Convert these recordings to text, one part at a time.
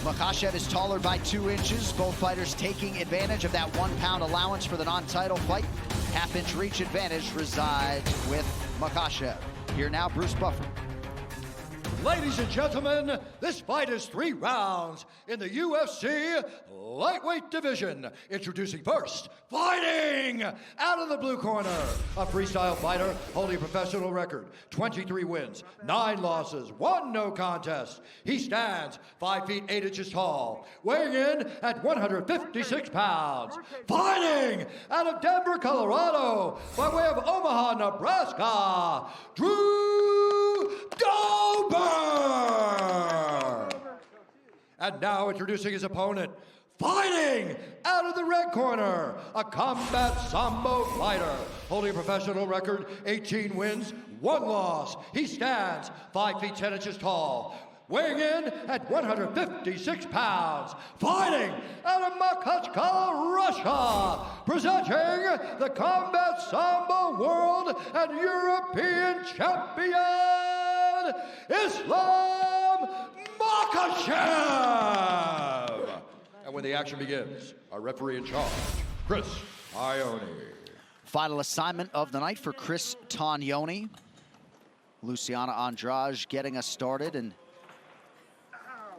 Machachet is taller by 2 inches. Both fighters taking advantage of that 1 pound allowance for the non-title fight. Half-inch reach advantage resides with Machachet. Here now, Bruce Buffer. Ladies and gentlemen, this fight is 3 rounds in the UFC lightweight division. Introducing first, fighting out of the blue corner, a freestyle fighter holding a professional record, 23 wins, 9 losses, 1 no contest. He stands 5 feet 8 inches tall, weighing in at 156 pounds. Fighting out of Denver, Colorado, by way of Omaha, Nebraska, Drew Dobber! And now introducing his opponent, fighting out of the red corner, a combat sambo fighter, holding a professional record, 18 wins, 1 loss. He stands 5 feet 10 inches tall, weighing in at 156 pounds, fighting out of Machachka, Russia, presenting the Combat Sambo World and European Champion, Ислам Mахачев! And when the action begins, our referee in charge, Chris Ione. Final assignment of the night for Chris Tognoni. Luciana Andrade getting us started, and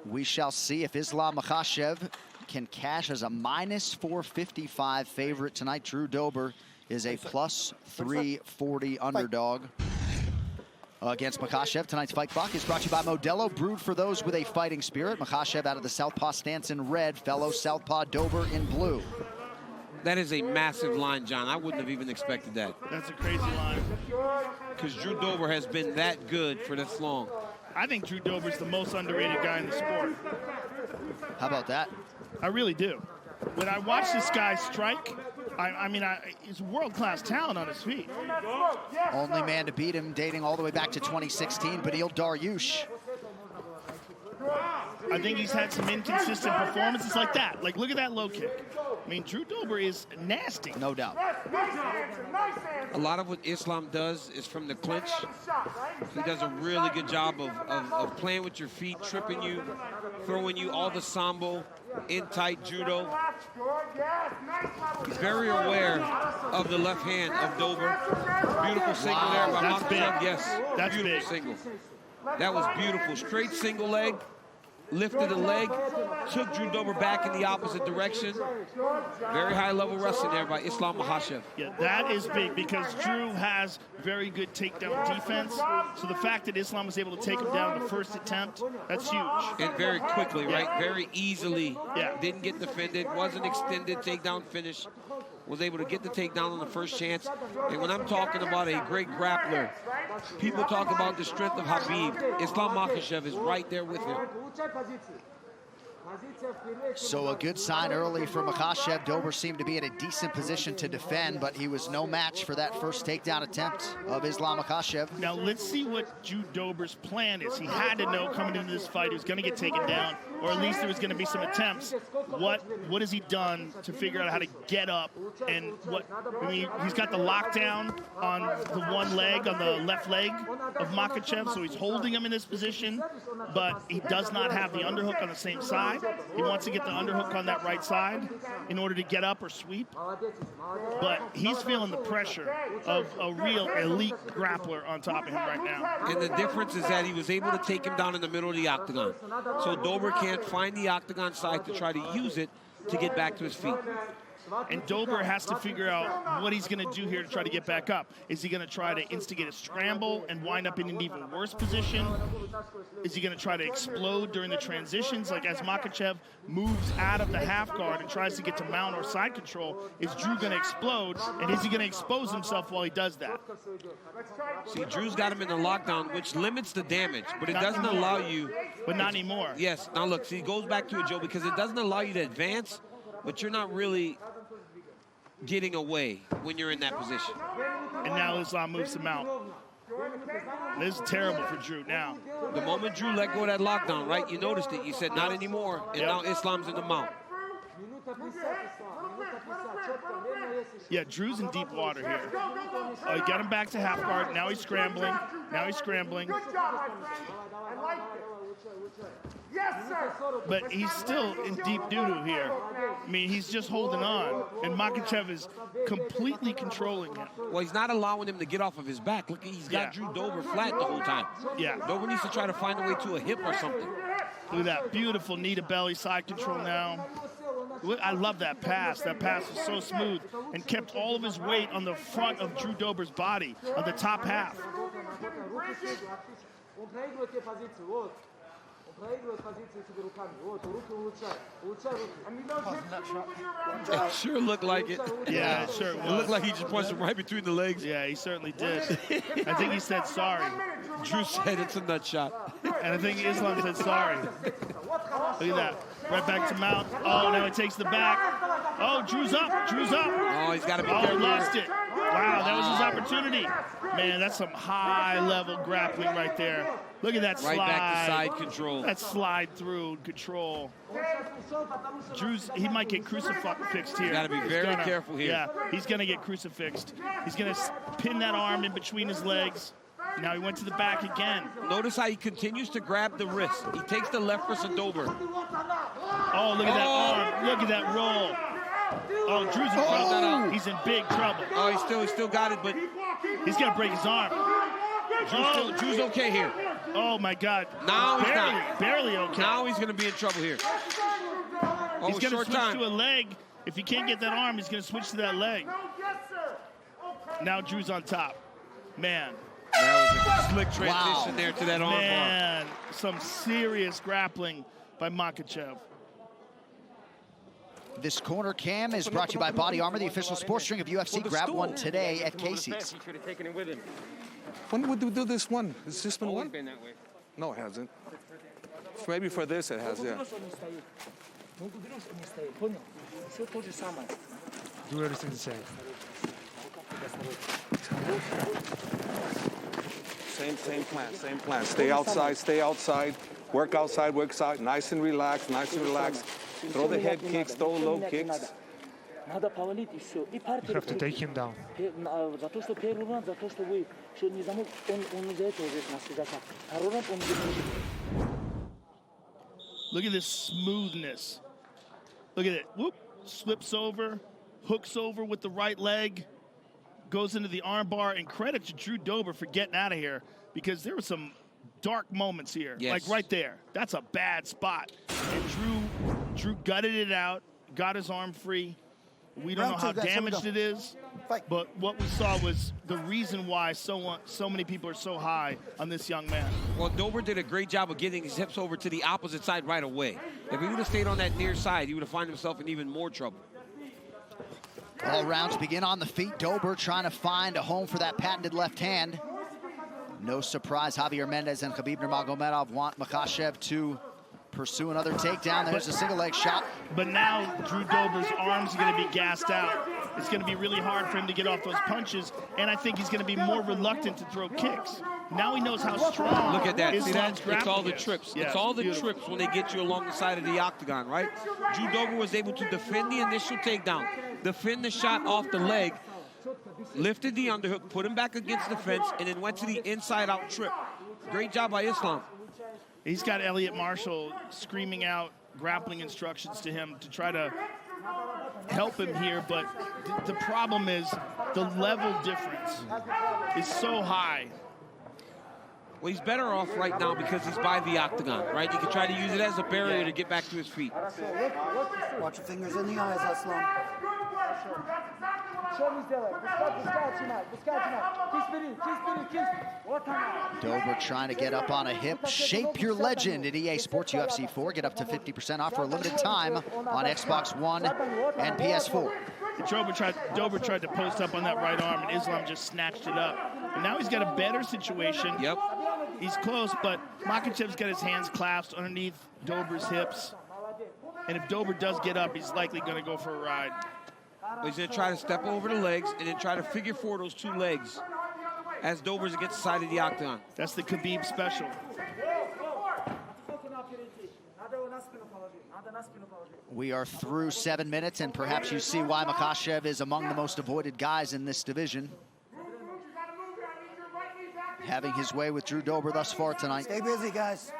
we shall see if Ислам Machachet can cash as a -455 favorite tonight. Drew Dobber is a +340 underdog against Machachet. Tonight's Fight Clock is brought to you by Modelo, brewed for those with a fighting spirit. Machachet out of the southpaw stance in red, fellow southpaw Dobber in blue. That is a massive line, John. I wouldn't have even expected that. That's a crazy line. Because Drew Dobber has been that good for this long. I think Drew Dober's the most underrated guy in the sport. How about that? I really do. When I watch this guy strike, he's a world-class talent on his feet. Only man to beat him, dating all the way back to 2016, Beneil Dariush. I think he's had some inconsistent performances like that. Like, look at that low kick. I mean, Drew Dobber is nasty. No doubt. A lot of what Ислам does is from the clinch. He does a really good job of playing with your feet, tripping you, throwing you, all the sambo, in tight judo. He's very aware of the left hand of Dobber. Beautiful single there by Machachet. Yes, that's beautiful big. single. That was beautiful. Straight single leg. Lifted the leg, took Drew Dobber back in the opposite direction. Very high level wrestling there by Ислam Machachet. Yeah, that is big because Drew has very good takedown defense. So the fact that Ислam was able to take him down the first attempt, that's huge. And very quickly, Yeah. right? Very easily. Yeah. Didn't get defended, wasn't extended, takedown finish. Was able to get the takedown on the first chance. And when I'm talking about a great grappler, people talk about the strength of Habib. Ислам Machachet is right there with him. So a good sign early for Machachet. Dobber seemed to be in a decent position to defend, but he was no match for that first takedown attempt of Ислam Machachet. Now let's see what Drew Dobber's plan is. He had to know coming into this fight he was going to get taken down, or at least there was going to be some attempts. What has he done to figure out how to get up? And he's got the lockdown on the one leg, on the left leg of Machachet, so he's holding him in this position, but he does not have the underhook on the same side. He wants to get the underhook on that right side in order to get up or sweep. But he's feeling the pressure of a real elite grappler on top of him right now. And the difference is that he was able to take him down in the middle of the octagon. So Dobber can't find the octagon side to try to use it to get back to his feet. And Dobber has to figure out what he's going to do here to try to get back up. Is he going to try to instigate a scramble and wind up in an even worse position? Is he going to try to explode during the transitions? Like as Machachet moves out of the half guard and tries to get to mount or side control, is Drew going to explode? And is he going to expose himself while he does that? See, Drew's got him in the lockdown, which limits the damage, but it doesn't allow you. But not anymore. Yes. Now look, see, it goes back to it, Joe, because it doesn't allow you to advance, but you're not really getting away when you're in that position. And now Ислam moves him out. This is terrible for Drew now. The moment Drew let go of that lockdown, right, you noticed it. You said not anymore, and now Islam's in the mount. Yeah, Drew's in deep water here. He got him back to half guard. Now he's scrambling. But he's still in deep doo-doo here. I mean, he's just holding on, and Makachev is completely controlling him. Well, he's not allowing him to get off of his back. Look, he's got Drew Dober flat the whole time. Yeah. Dober needs to try to find a way to a hip or something. Look at that beautiful knee to belly side control now. I love that pass. That pass was so smooth and kept all of his weight on the front of Drew Dober's body, on the top half. It sure looked like it. Yeah, it sure was. It looked like he just punched him right between the legs. Yeah, he certainly did. I think he said sorry. Drew said it's a nut shot. And I think Islam said sorry. Look at that. Right back to mount. Oh, now he takes the back. Oh, Drew's up. Drew's up. Oh, he's got to be Oh, careful. he lost it. Wow, that was his opportunity. Man, that's some high-level grappling right there. Look at that slide. Right back to side control. That slide through control. He might get crucifixed here. You got to be very careful here. Yeah, he's going to get crucifixed. He's going to pin that arm in between his legs. Now he went to the back again. Notice how he continues to grab the wrist. He takes the left wrist of Dober. Oh, look at that arm. Look at that roll. Oh, Drew's in trouble. He's in big trouble. Oh, he still got it, but he's going to break his arm. Drew's okay here. Oh, my God. Now he's not. Barely okay. Now he's going to be in trouble here. Oh, he's going to switch to a leg. If he can't get that arm, he's going to switch to that leg. Now Drew's on top. Man. That was a slick transition there to that arm bar. Man, some serious grappling by Makachev. This corner cam is brought to you by Body Armor, the official sports drink of UFC. Grab one today at Casey's. When would we do this one? Has this been one? Been that way. No, it hasn't. Maybe for this it has, yeah. Do everything the same. Same plan. Stay outside, work outside, nice and relaxed. Throw the head kicks, throw low kicks. You have to take him down. Look at this smoothness. Look at it. Whoop. Slips over, hooks over with the right leg, goes into the arm bar, and credit to Drew Dober for getting out of here, because there were some dark moments here. Yes. Like right there. That's a bad spot. And Drew gutted it out, got his arm free. We don't know how damaged it is, but what we saw was the reason why so many people are so high on this young man. Well, Dober did a great job of getting his hips over to the opposite side right away. If he would have stayed on that near side, he would have found himself in even more trouble. All rounds begin on the feet. Dober trying to find a home for that patented left hand. No surprise, Javier Mendez and Khabib Nurmagomedov want Makachev to pursue another takedown. There's a single leg shot. But now Drew Dober's arms are going to be gassed out. It's going to be really hard for him to get off those punches, and I think he's going to be more reluctant to throw kicks. Now he knows how strong. Look at that. See Islam's that? It's all the grappling is. trips. Yeah, it's all the beautiful. trips when they get you along the side of the octagon, right? Drew Dober was able to defend the initial takedown, defend the shot off the leg, lifted the underhook, put him back against the fence, and then went to the inside-out trip. Great job by Islam. He's got Elliot Marshall screaming out grappling instructions to him to try to help him here, but the problem is the level difference is so high. Well, he's better off right now because he's by the octagon, right? He can try to use it as a barrier to get back to his feet. Watch your fingers in the eyes, Islam. Dober trying to get up on a hip. Shape your legend at EA Sports UFC 4. Get up to 50% off for a limited time on Xbox One and PS4. Dober tried to post up on that right arm, and Islam just snatched it up. And now he's got a better situation. Yep. He's close, but Makhachev's got his hands clasped underneath Dober's hips. And if Dober does get up, he's likely going to go for a ride. He's going to try to step over the legs and then try to figure four those two legs as Dober's against the side of the octagon. That's the Khabib special. We are through 7 minutes, and perhaps you see why Makhachev is among the most avoided guys in this division. Having his way with Drew Dober thus far tonight. Stay busy, guys.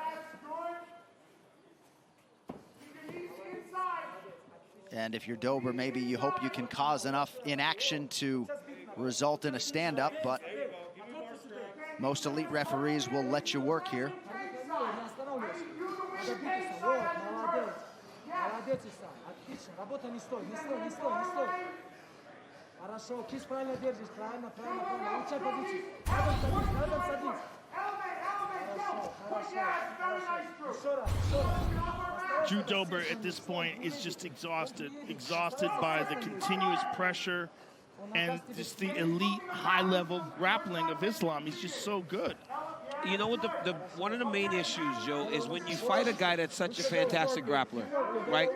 And if you're Dober, maybe you hope you can cause enough inaction to result in a stand-up, but most elite referees will let you work here. Drew Dober at this point is just exhausted by the continuous pressure and just the elite high-level grappling of Islam. He's just so good. You know what, one of the main issues, Joe, is when you fight a guy that's such a fantastic grappler, right?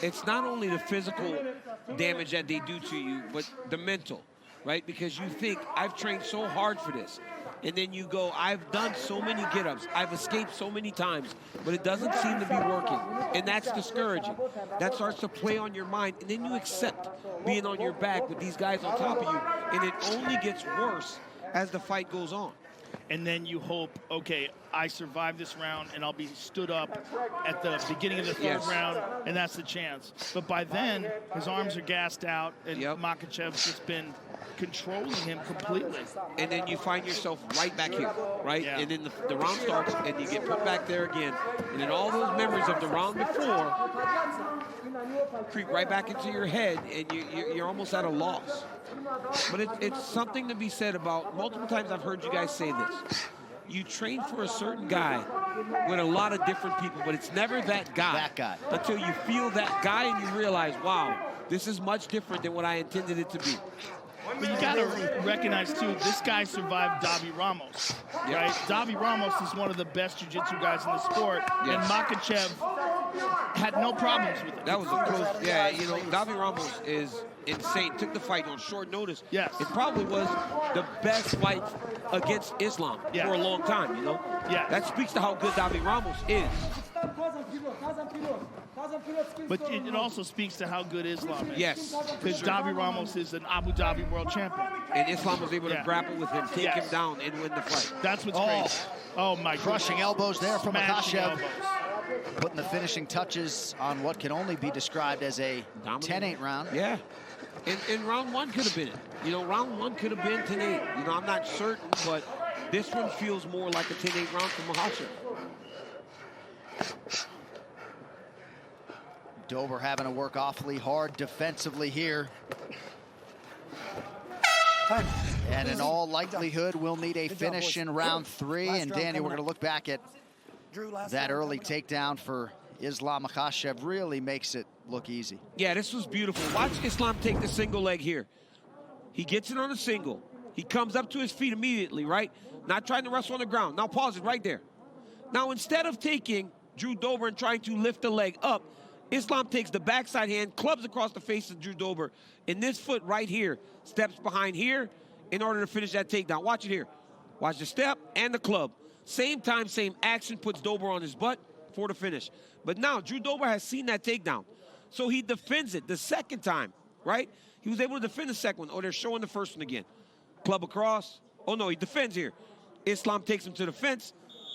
It's not only the physical damage that they do to you, but the mental, right? Because you think, I've trained so hard for this. And then you go, I've done so many get-ups, I've escaped so many times, but it doesn't seem to be working. And that's discouraging. That starts to play on your mind, and then you accept being on your back with these guys on top of you, and it only gets worse as the fight goes on. And then you hope, okay, I survive this round and I'll be stood up at the beginning of the third round, and that's the chance. But by then, his arms are gassed out, and Makhachev's just been controlling him completely. And then you find yourself right back here, right? Yeah. And then the round starts, and you get put back there again. And then all those memories of the round before creep right back into your head, and you're almost at a loss. But it's something to be said about, multiple times I've heard you guys say this. You train for a certain guy with a lot of different people, but it's never that guy. Until you feel that guy and you realize, wow, this is much different than what I intended it to be. But you got to recognize, too, this guy survived Davi Ramos, right? Davi Ramos is one of the best jiu-jitsu guys in the sport, and Makhachev had no problems with it. That was a close, yeah, you know, Davi Ramos is insane. Took the fight on short notice. Yes. It probably was the best fight against Islam for a long time, you know? Yeah. That speaks to how good Davi Ramos is. But it also speaks to how good Islam is. Yes. Because Davi Ramos is an Abu Dhabi world champion. And Islam was able to grapple with him, take him down, and win the fight. That's what's great. Oh, my Crushing elbows there from Machashev. elbows. Putting the finishing touches on what can only be described as a 10-8 round. Yeah. And round one could have been it. You know, round one could have been 10-8. You know, I'm not certain, but this one feels more like a 10-8 round for Machashev. Dober having to work awfully hard defensively here. And in all likelihood, we'll need a finish in round 3. And Danny, we're going to look back at that early takedown for Islam Makhachev. Really makes it look easy. Yeah, this was beautiful. Watch Islam take the single leg here. He gets it on a single. He comes up to his feet immediately, right? Not trying to wrestle on the ground. Now pause it right there. Now instead of taking Drew Dober and trying to lift the leg up, Islam takes the backside hand, clubs across the face of Drew Dober, and this foot right here steps behind here in order to finish that takedown. Watch it here. Watch the step and the club. Same time, same action, puts Dober on his butt for the finish. But now Drew Dober has seen that takedown, so he defends it the second time, right? He was able to defend the second one. Oh, they're showing the first one again. Club across. Oh, no, he defends here. Islam takes him to the fence.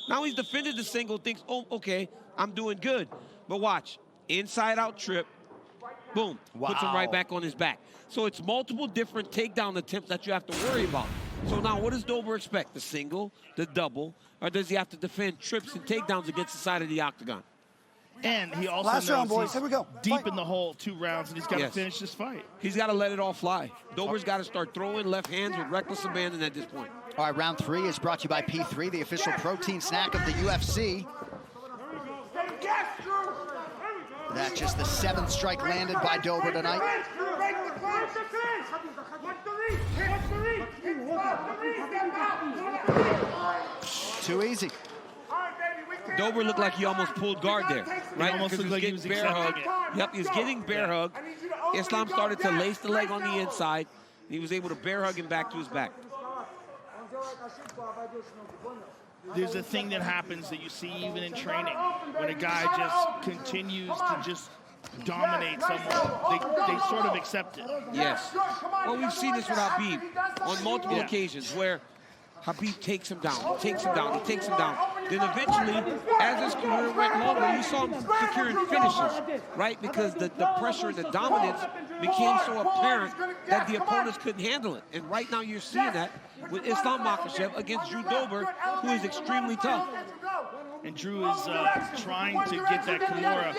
Now he's defended the single, thinks, oh, okay, I'm doing good. But watch. Inside-out trip, boom, puts him right back on his back. So it's multiple different takedown attempts that you have to worry about. So now what does Dober expect? The single, the double, or does he have to defend trips and takedowns against the side of the octagon? And he also knows he's deep in the hole 2 rounds, and he's got to finish this fight. He's got to let it all fly. Dober's got to start throwing left hands with reckless abandon at this point. All right, round 3 is brought to you by P3, the official protein snack of the UFC. That's just the 7th strike landed by Dober tonight. Too easy. Dober looked like he almost pulled guard there, right? Almost looked like he was bear hug. Yep, he was getting bear hug. Islam started to lace the leg on the inside. He was able to bear hug him back to his back. There's a thing that happens that you see even in training when a guy just continues to just dominate someone. They sort of accept it. Yes. Well, we've seen this with Habib on multiple occasions where Habib takes him down, takes him down, he takes him down. Then eventually, as his career went longer, you saw him securing finishes, right? Because the pressure and the dominance became so apparent that the opponents couldn't handle it. And right now you're seeing that with Ислам Makachev against Drew Dober, who is extremely tough. And Drew is trying to get that Kimura.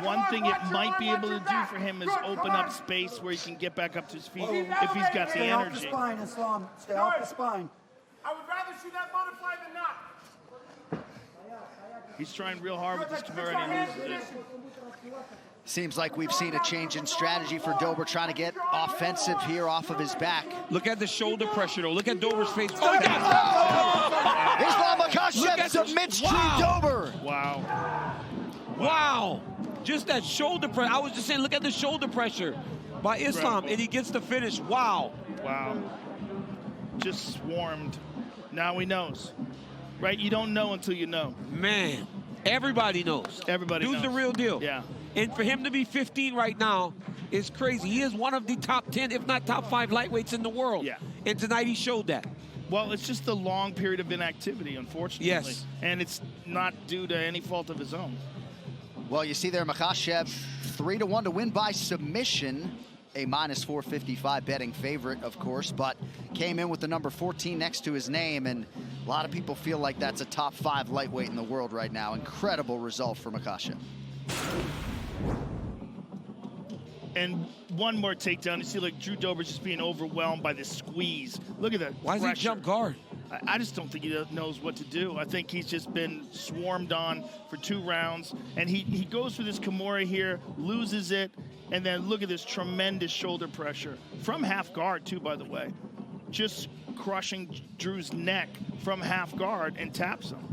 One thing it might be able to do for him is open up space where he can get back up to his feet if he's got the energy. Stay off the spine, Islam. Stay off the spine. I would rather see that butterfly than not. He's trying real hard with this Kimura and he loses it. Seems like we've seen a change in strategy for Dober, trying to get offensive here off of his back. Look at the shoulder pressure, though. Look at Dober's face. Oh, he got Islam Makachev submits Drew Dober. Wow. Wow. Just that shoulder pressure. I was just saying, look at the shoulder pressure by Islam, and he gets the finish. Wow. Wow. Just swarmed. Now he knows. Right? You don't know until you know. Man, everybody knows. Everybody knows. Dude's the real deal. Yeah. And for him to be 15 right now is crazy. He is one of the top 10, if not top 5 lightweights in the world. Yeah. And tonight he showed that. Well, it's just a long period of inactivity, unfortunately. Yes. And it's not due to any fault of his own. Well, you see there, Makachev 3-1 to win by submission. A -455 betting favorite, of course, but came in with the number 14 next to his name, and a lot of people feel like that's a top 5 lightweight in the world right now. Incredible result for Makachev. And one more takedown. You see, like, Drew Dober's just being overwhelmed by this squeeze. Look at that. Why does he jump guard? I just don't think he knows what to do. I think he's just been swarmed on for 2 rounds. And he goes for this Kimura here, loses it, and then look at this tremendous shoulder pressure. From half guard, too, by the way. Just crushing Drew's neck from half guard and taps him.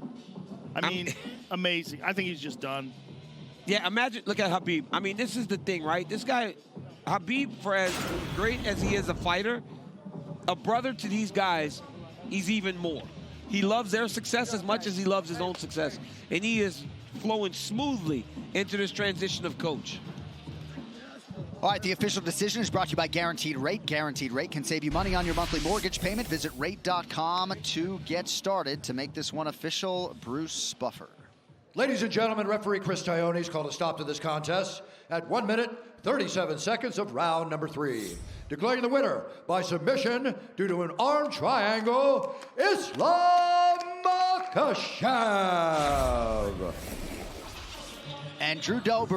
I mean, amazing. I think he's just done. Yeah, imagine, look at Khabib. I mean, this is the thing, right? This guy, Khabib, for as great as he is a fighter, a brother to these guys, he's even more. He loves their success as much as he loves his own success. And he is flowing smoothly into this transition of coach. All right, the official decision is brought to you by Guaranteed Rate. Guaranteed Rate can save you money on your monthly mortgage payment. Visit rate.com to get started. To make this one official, Bruce Buffer. Ladies and gentlemen, referee Chris Tione's called a stop to this contest at 1 minute, 37 seconds of round number 3. Declaring the winner by submission due to an arm triangle, Ислам Махачев. And Drew Dober.